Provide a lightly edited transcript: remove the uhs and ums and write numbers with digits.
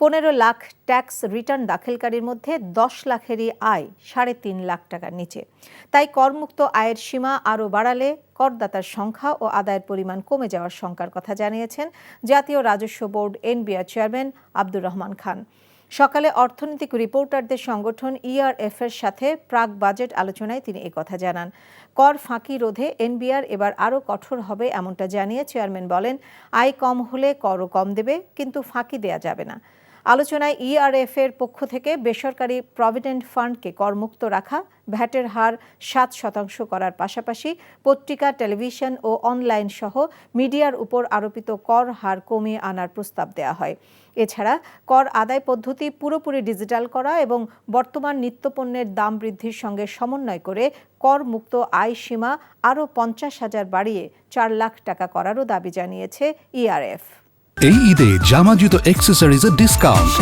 15 lakh tax return দাখিলকারীর মধ্যে 10 লাখেরই আয় 3.5 লাখ টাকার নিচে। তাই করমুক্ত আয়ের সীমা আরও বাড়ালে করদাতার সংখ্যা ও আদায়ের পরিমাণ কমে যাওয়ার শঙ্কার কথা জানিয়েছেন জাতীয় রাজস্ব board NBR chairman Abdur Rahman Khan. সকালে অর্থনৈতিক রিপোর্টারদের সংগঠন ইআরএফ এর সাথে প্রাক বাজেট আলোচনায় তিনি একথা জানান। কর ফাঁকি রোধে এনবিআর এবার আরও কঠোর হবে এমনটা জানিয়ে চেয়ারম্যান বলেন, আয় কম হলে করও কম দেবে, কিন্তু ফাঁকি দেয়া যাবে না। আলোচনায় ইআরএফ এর পক্ষ থেকে বেসরকারি প্রভিডেন্ট ফান্ডকে করমুক্ত রাখা, ভ্যাটের হার 7% করার পাশাপাশি পত্রিকা, টেলিভিশন ও অনলাইন সহ মিডিয়ার উপর আরোপিত কর হার কমিয়ে আনার প্রস্তাব দেওয়া হয়। এছাড়া কর আদায় পদ্ধতি পুরোপুরি ডিজিটাল করা এবং বর্তমান নিত্যপণ্যের দাম বৃদ্ধির সঙ্গে সমন্বয় করে কর মুক্ত আয় সীমা আরও 50,000 বাড়িয়ে 4 লাখ টাকা করারও দাবি জানিয়েছে ইআরএফ। এই ঈদে জামা জুতো অ্যাক্সেসরিজের ডিসকাউন্ট